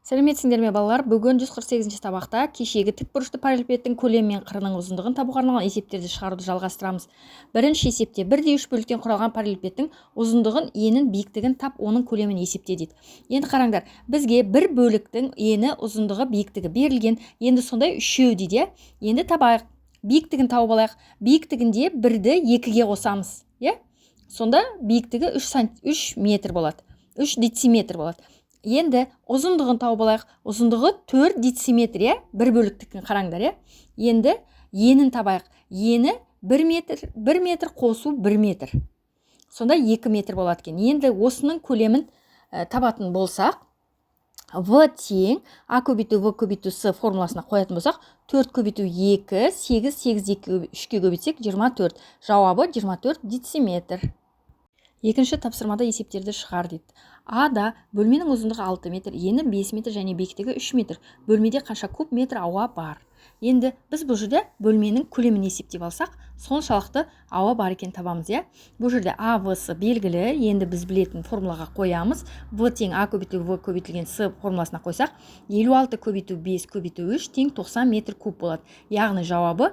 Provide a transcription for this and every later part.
Сәлеметсіңдер ме балалар? Бүгін 148-ші сабақта кешегі тікбұрышты параллелепипедтің көлемі мен қырының ұзындығын табуға арналған есептерді шығаруды жалғастырамыз. Бірінші есепте 1/3 бөліктен құралған параллелепипедтің ұзындығын, енін, биіктігін тап, оның көлемін есепте дейді. Енді қараңдар, бізге бір бөліктің ені, ұзындығы, биіктігі берілген. Енді сондай үшеу дейді. Енді табайық. Биіктігін тауып алайық. Биіктігінде 1-ді 2-ге қосамыз. Сонда биіктігі 3 метр болады. 3 дециметр болады. Енді ұзындығын тауып алайық. Ұзындығы 4 дециметр, бір бөліктікін қараңдар. Енді енін табайық. Ені 1 метр қосу 1 метр. Сонда 2 метр болады екен. Енді осының көлемін табатын болсақ, В тең А көбейту В көбейту С формуласына қоятын болсақ, 4 көбейту 2, 8, 8 3-ке көбейтсек 24. Жауабы 24 дециметр. Екінші тапсырмада есептерді шығар дейді. Ада бөлменің ұзындығы 6 метр, ені 5 метр және биіктігі 3 метр. Бөлмеде қанша куб метр ауа бар? Енді біз бұл жерде бөлменің көлемін есептеп алсақ, соншалықты ауа бар екен табамыз. Бұл жерде А, В, С белгілі. Енді біз білетін формулаға қоямыз. В тең А көбейту В көбейтілген С формуласына қойсақ, 56 көбейту 5 көбейту 3 тең 90 метр куб болады. Яғни жауабы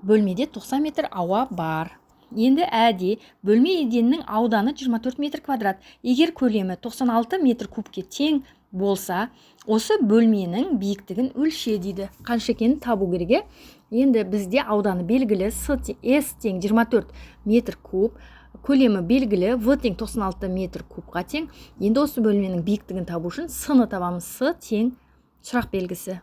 бөлмеде 90 метр ауа бар. Енді әде бөлме еденінің ауданы 24 метр квадрат. Егер көлемі 96 метр кубке тең болса, осы бөлменің биіктігін өлше дейді. Қанша екенін табу керек. Енді бізде ауданы белгілі, С тең 24 метр куб, көлемі белгілі, В тең 96 метр кубқа тең. Енді осы бөлменің биіктігін табу үшін С-ны табамыз. С тең сұрақ белгісі.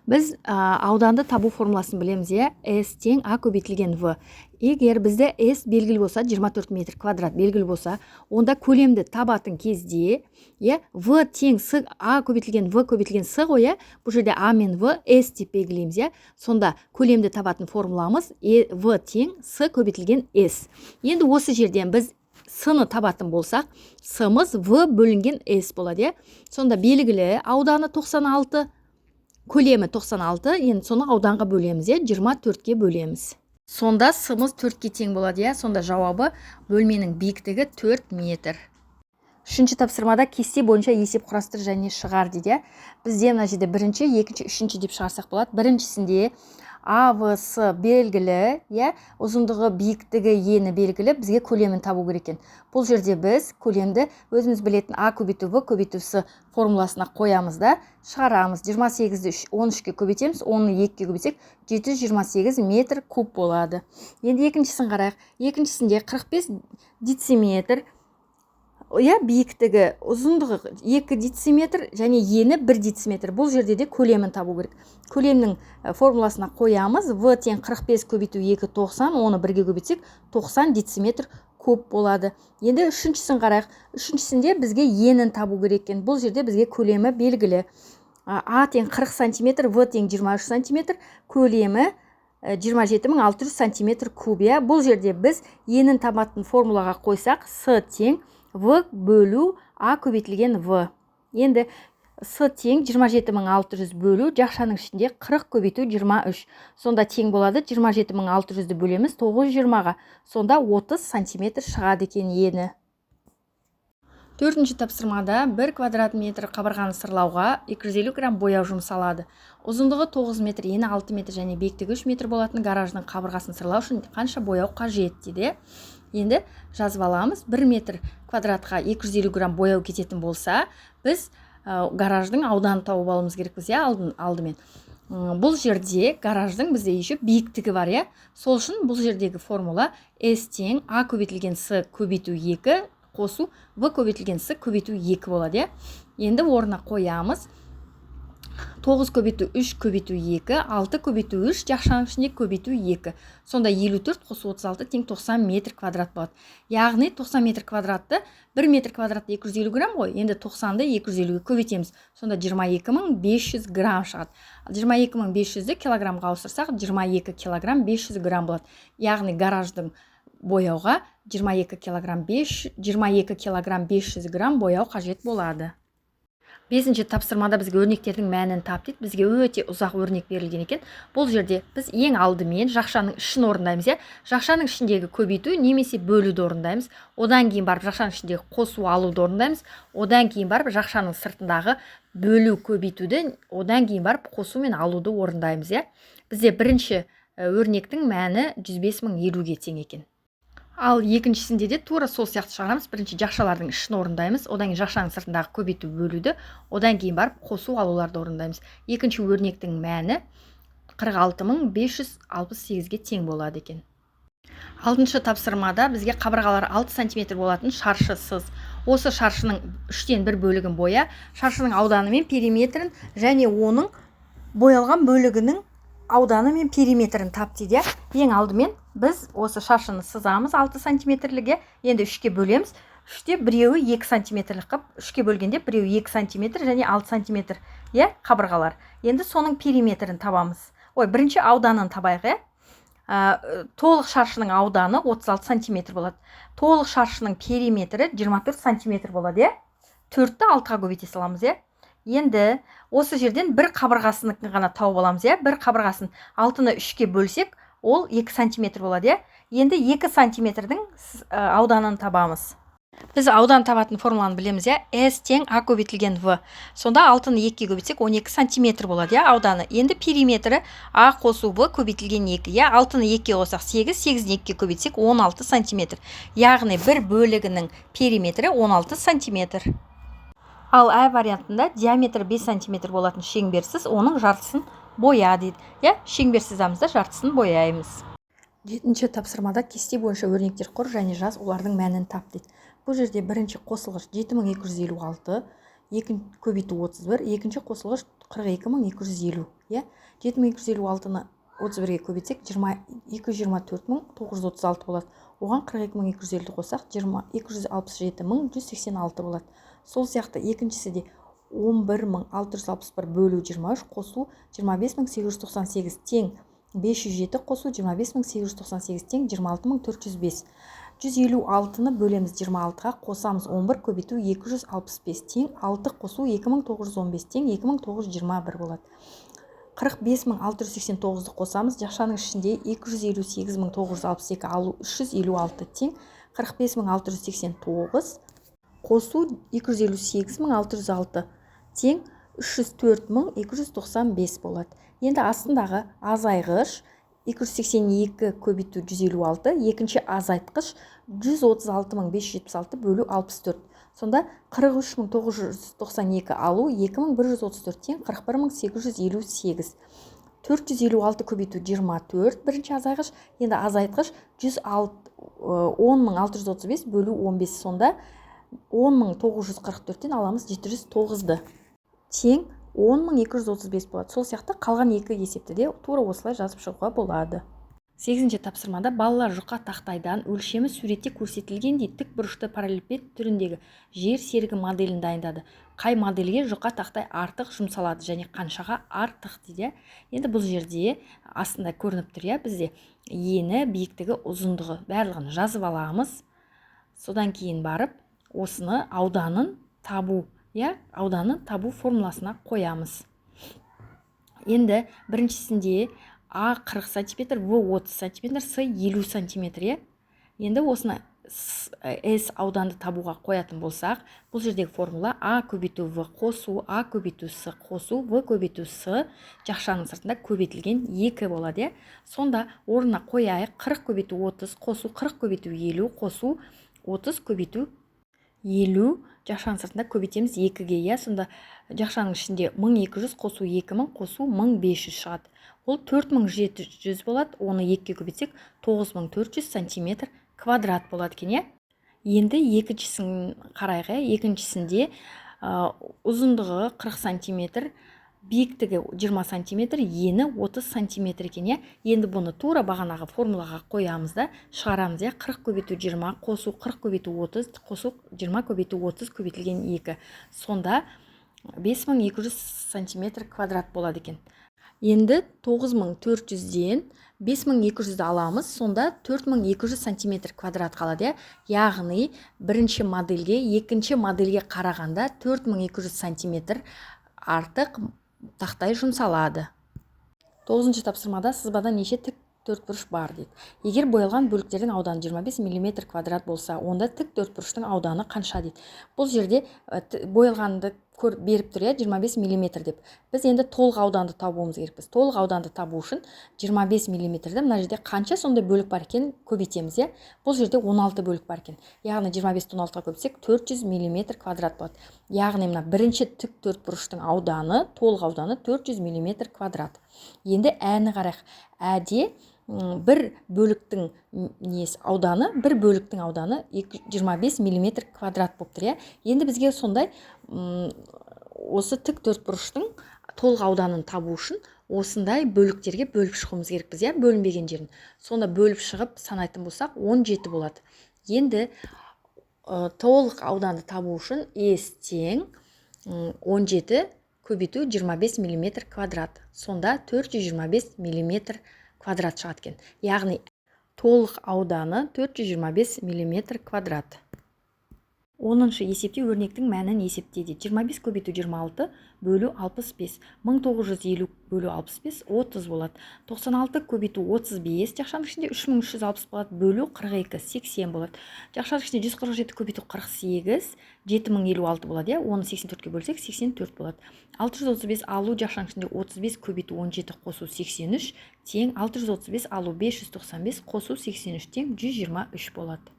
Біз ауданды табу формуласын білеміз. S тең А көбейтілген В. Егер бізде S белгілі болса, 24 метр квадрат белгілі болса, онда көлемді табатын кезде В тең С А көбейтілген В көбейтілген С ғой. Бұл жерде А мен В S деп белгілейміз. Сонда көлемді табатын формуламыз В тең С көбейтілген S. Енді осы жерден біз С-ны табатын болсақ, С-мыз В бөлінген S болады. Сонда белгілі ауданы 96, көлемі 96, енді соны ауданға бөлеміз, 24-ке бөлеміз. Сонда С-мыз 4-ке тең болады. Сонда жауабы бөлменің биіктігі 4 метр. Үшінші тапсырмада кесте бойынша есеп құрастыр және шығар дейді. Бізде мына жерде бірінші, екінші, үшінші деп шығарсақ болады. Біріншісінде А, В, С белгілі, ұзындығы, биіктігі, ені белгілі, бізге көлемін табу керек екен. Бұл жерде біз көлемді өзіміз білетін А көбейту В көбейту С формуласына қоямыз да, шығарамыз. 28-ді 13-ке көбейтеміз, 10-ны 2-ке көбейтсек, 728 метр куб болады. Енді екіншісін қарайық. Екіншісінде 45 дециметр, биіктігі, ұзындығы 2 дециметр және ені 1 дециметр. Бұл жерде де көлемін табу керек. Көлемнің формуласына қоямыз. В тең 45 көбейту 2 90, оны 1-ге көбейтсек 90 дециметр куб болады. Енді үшіншісін қарайық. Үшіншісінде бізге енін табу керек екен. Бұл жерде бізге көлемі белгілі. А тең 40 сантиметр, В тең 23 сантиметр, көлемі 27600 сантиметр куб. Бұл жерде біз енін табатын формулаға қойсақ, С тең В бөлу А көбейтілген В. Енді С тең 27600 бөлу, жақшаның ішінде 40 көбейту 23. Сонда тең болады, 27600-ді бөлеміз 920-ға. Сонда 30 сантиметр шығады екен ені. Төртінші тапсырмада 1 квадрат метр қабырғаны сырлауға 250 грамм бояу жұмсалады. Ұзындығы 9 метр, ені 6 метр және биіктігі 3 метр болатын гараждың қабырғасын сырлау үшін қанша бояу қажет дейді. Енді жазып аламыз. 1 метр квадратқа 250 грамм бояу кететін болса, біз гараждың ауданы тауып алуымыз керекпіз, алдымен. Бұл жерде гараждың бізде еще биіктігі бар, Сол үшін бұл жердегі формула S тең А көбейтілген С көбейту 2 қосу В көбейтілген С көбейту 2 болады. Енді орнына қоямыз. 9 көбейту 3 көбейту 2, 6 көбейту 3, жақшаның ішінде көбейту 2. Сонда 54 қосу 36 тең 90 метр квадрат болады. Яғни 90 метр квадратты 1 метр квадратты 250 грамм ғой. Енді 90-ды 250-ге көбейтеміз. Сонда 22500 грамм шығады. 22500-ді килограммға ауыстырсақ, 22 килограмм 500 грамм болады. Яғни гараждың бояуға 22 килограмм 500 грамм бояу қажет болады. Бесінші тапсырмада бізге өрнектердің мәнін тап дейді. Бізге өте ұзақ өрнек берілген екен. Бұл жерде біз ең алдымен жақшаның ішін орындаймыз. Жақшаның ішіндегі көбейту немесе бөлуді орындаймыз. Одан кейін барып жақшаның ішіндегі қосу алуды орындаймыз. Одан кейін барып жақшаның сыртындағы бөлу көбейтуді, одан кейін барып қосу мен алуды орындаймыз. Бізде бірінші өрнектің мәні 105.050-ге тең екен. Ал екіншісінде де тура сол сияқты шығарамыз. Бірінші жақшалардың ішін орындаймыз, одан кейін жақшаның сыртындағы көбейту бөлуді, одан кейін барып қосу алуларды орындаймыз. Екінші өрнектің мәні 46.568-ге тең болады екен. Алтыншы тапсырмада бізге қабырғалары 6 см болатын шаршы сыз. Осы шаршының 3-тен 1 бөлігін боя, шаршының ауданы мен периметрін және оның боялған бөлігінің ауданы мен периметрін тап дейді. Ең алдымен біз осы шаршыны сызамыз 6 см-ліге, енді 3-ке бөлеміз. 3-те біреуі 2 см-лік қып, 3-ке бөлгенде біреуі 2 см және 6 см қабырғалар. Енді соның периметрін табамыз. Бірінші ауданын табайық. Толық шаршының ауданы 36 см болады. Толық шаршының периметрі 24 см болады. 4-ті 6-ға көбейте саламыз. Енді осы жерден бір қабырғасын ғана тауып аламыз. Бір қабырғасын 6-ны 3-ке бөлсек, ол 2 см болады. Енді 2 см-дің ауданын табамыз. Біз аудан табатын формуланы білеміз. S тең А көбейтілген В. Сонда 6-ны 2-ке көбейтсек 12 см болады ауданы. Енді периметрі А қосу В көбейтілген 2. 6-ны 2-ке қосақ 8, 8-ні 2-ке көбейтсек 16 см. Яғни бір бөлігінің периметрі 16 см. Ал А вариантында диаметрі 5 см болатын шеңберсіз, оның жартысын боя дейді. Шеңбер сызамызда жартысын бояймыз. Жетінші тапсырмада кесте бойынша өрнектер құр және жаз, олардың мәнін тап дейді. Бұл жерде бірінші қосылғыш 7256, көбейту 31, екінші қосылғыш 42250. 7256-ны 31-ге көбейтсек 224936 болады. Оған 42250-ді қосақ 267186 болады. Сол сияқты екіншісі де 11661 бөлу 23 қосу 25898 тең 507 қосу 25898 тең 26405. 156-ны бөлеміз 26-ға, қосамыз 11 көбейту 265 тең 6 қосу 2915 тең 2921 болады. 45689-ды қосамыз, жақшаның ішінде 258962 алу 356 тең 45689 қосу 258606 тең 304295 болады. Енді астындағы азайғыш 282 көбейту 156, екінші азайтқыш 136576 бөлу 64. Сонда 43992 алу 2134 тең 41858. 456 көбейту 24 бірінші азайғыш, енді азайтқыш 10635 бөлу 15. Сонда 10944-тен аламыз 709-ды. Тең 10235 болады. Сол сияқты қалған екі есепті де тура осылай жазып шығуға болады. 8-ші тапсырмада балалар жұқа тақтайдан өлшемі суретте көрсетілгендей тік бұрышты параллелепипед түріндегі жер серігі моделін дайындады. Қай модельге жұқа тақтай артық жұмсалады және қаншаға артық дейді. Енді бұл жерде астында көрініп тұр, бізде ені, биіктігі, ұзындығы барлығын жазып аламыз. Содан кейін барып осыны ауданын табу формуласына қоямыз. Енді біріншісінде А 40 см, В 30 см, С 50 см. Енді осыны S ауданды табуға қоятын болсақ, бұл жердегі формула А көбейту В қосу, А көбейту С қосу, В көбейту С жақшаның сыртында көбейтілген 2 болады. Сонда орнына қояйық 40 көбейту 30 қосу 40 көбейту 50 қосу 30 көбейту 50 жақшаның сыртында көбейтеміз 2-ге. Сонда жақшаның ішінде 1200 қосу 2000 қосу 1500 шығады. Ол 4700 болады. Оны 2-ге көбейтсек 9400 см квадрат болады екен. Енді екіншісін қарайық. Екіншісінде ұзындығы 40 см, биіктігі 20 см, ені 30 см екен. Енді бұны тура бағанағы формулаға қоямыз да шығарамыз. 40 көбейту 20 қосу 40 көбейту 30 қосу 20 көбейту 30 көбейтілген 2. Сонда 5200 см квадрат болады екен. Енді 9400-ден 5200-ді аламыз, сонда 4200 сантиметр квадрат қалады. Яғни бірінші модельге, екінші модельге қарағанда 4200 сантиметр артық тақтай жұмсалады. 9-шы тапсырмада сызбада неше тік төртбұрыш бар дейді. Егер боялған бөліктердің ауданы 25 мм квадрат болса, онда тік төртбұрыштың ауданы қанша дейді. Бұл жерде боялғанды беріп тұр, 25 мм деп. Біз енді толық ауданды табуымыз керекпіз. Толық ауданды табу үшін 25 мм-ді мына жерде қанша сондай бөлік бар екен көбейтеміз. Бұл жерде 16 бөлік бар екен. Яғни 25-ті 16-ға көбейтсек 400 мм квадрат болады. Яғни мына бірінші тік төртбұрыштың ауданы, толық ауданы 400 мм квадрат. Енді әні қарайық. Әде бір бөліктің ауданы 25 мм квадрат болып тұр. Енді бізге сондай осы тік төртбұрыштың толық ауданын табу үшін осындай бөліктерге бөліп шығуымыз керекпіз, бөлінбеген жерін. Сонда бөліп шығып санайтын болсақ 17 болады. Енді толық ауданды табу үшін S тең 17 көбейту 25 мм квадрат. Сонда 425 мм квадрат шығады екен. Яғни толық ауданы 425 мм квадрат. 10-шы есепте өрнектің мәнін есептейді. 25 көбейту 26 бөлу 65. 1950 бөлу 65 30 болады. 96 көбейту 35 жақшаның ішінде 3360 болады. Бөлу 42 80 болады. Жақшаның ішінде 147 көбейту 48 7056 болады. Оны 84-ке бөлсек 84 болады. 635 алу жақшаның ішінде 35 көбейту 17 қосу 83 тең 635 алу 595 қосу 83 тең 123 болады.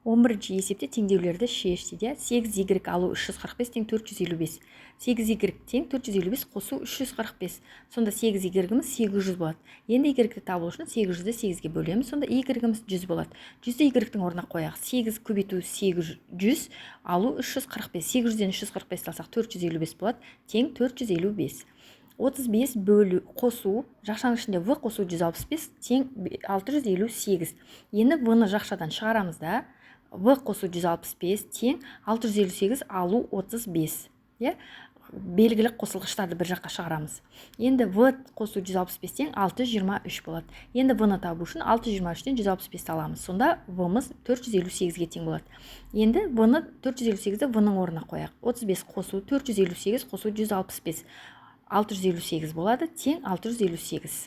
11-ші есепте теңдеулерді шеш дейді. 8y алу 345 тең 455. 8y тең 455 қосу 345. Сонда 8y-іміз 800 болады. Енді y-ді табу үшін 800-ді 8-ге бөлеміз. Сонда y-іміз 100 болады. 100-ді y-тің орнына қояқ. 8 көбейту 800 алу 345. 800-ден 345 алсақ 455 болады. Тең 455. 35 бөлу қосу, жақшаның ішінде v қосу 165 тең 658. Енді v-ны жақшадан шығарамыз да. V қосу 165 тең 658 алу 35. Белгілі қосылғыштарды бір жаққа шығарамыз. Енді V қосу 165 тең 623 болады. Енді V-ны табу үшін 623-тен 165 аламыз. Сонда V-мыз 458-ге тең болады. Енді V-ны 458-ді V-ның орнына қояқ. 35 қосу 458 қосу 165. 658 болады, тең 658.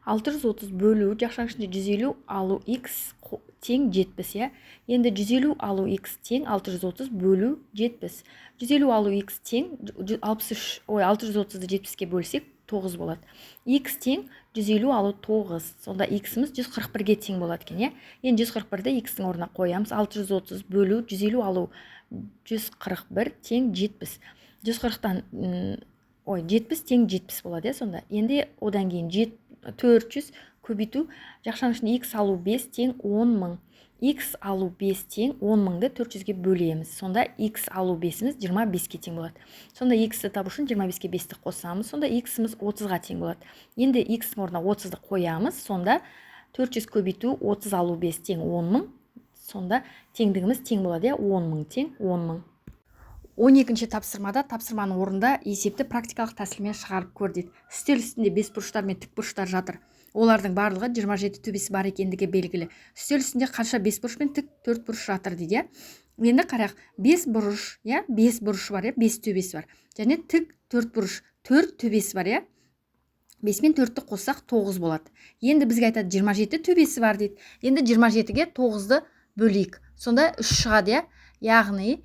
630 бөлу жақшаның ішінде 150 алу x тең 70. Енді 150 алу x тең 630 бөлу 70. 150 алу x тең 630-ды 70-ке бөлсек 9 болады. X тең 150 алу 9. Сонда x-іміз 141-ге тең болады екен. Енді 141-ді x-тің орнына қоямыз. 630 бөлу 150 алу 141 тең 70. 140-тан 70 тең 70 болады. Сонда енді одан кейін 400 көбейту жақшаның ішінде x алу 5 тең 10 мың. X алу 5 тең 10 мыңды 400-ге бөлеміз. Сонда x алу 5-іміз 25-ке тең болады. Сонда x-ті табу үшін 25-ке 5-ті қосамыз. Сонда x-іміз 30-ға тең болады. Енді x-ің орнына 30-ды қоямыз. Сонда 400 көбейту 30 алу 5 тең 10 мың. Сонда теңдігіміз тең болады. 10 мың тең 10 мың. 12-ші тапсырмада тапсырманың орында есепті практикалық тәсілмен шығарып көр дейді. Үстел үстінде бес бұрыштар мен тік бұрыштар жатыр. Олардың барлығы 27 төбесі бар екендігі белгілі. Үстел үстінде қанша бес бұрыш пен тік төрт бұрыш жатыр дейді. Енді қарайық. Бес бұрыш, бес бұрыш бар, бес төбесі бар. Және тік төрт бұрыш, төрт төбесі бар, 5 мен 4-ті қоссақ 9 болады. Енді бізге айтады 27 төбесі бар дейді. Енді 27-ге 9-ды бөлейік. Сонда 3 шығады, яғни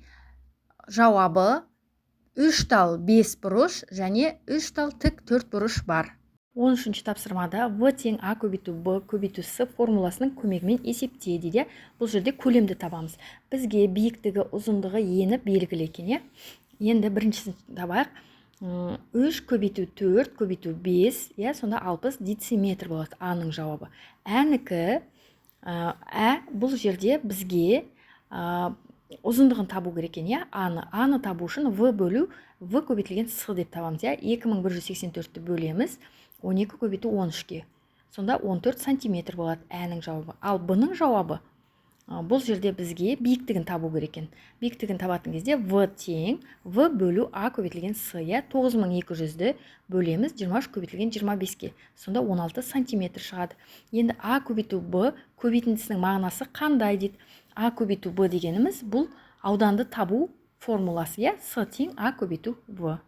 жауабы 3 тал 5 бұрыш және 3 тал тік 4 бұрыш бар. 13-ші тапсырмада v тең a көбейту b көбейту s формуласының көмегімен есепте дейді. Бұл жерде көлемді табамыз. Бізге биіктігі, ұзындығы, ені белгілі екен. Енді біріншісін табайық. 3 көбейту 4 көбейту 5, сонда 60 дециметр болады a-ның жауабы. Әнікі бұл жерде бізге ұзындығын табу керек екен, a-ны табу үшін v бөлу v көбейтілген с деп табамыз. 2184-ті бөлеміз 12 көбейту 13-ке. Сонда 14 сантиметр болады әнің жауабы. Ал b-ның жауабы Бұл жерде бізге биіктігін табу керек екен. Биіктігін табатын кезде v тең v бөлу a көбейтілген с, 9200-ді бөлеміз 23 көбейтілген 25-ке. Сонда 16 сантиметр шығады. Енді a көбейту b көбейтіндісінің мағынасы қандай дейді? A көбейту b дегеніміз бұл ауданды табу формуласы, с тең a көбейту v.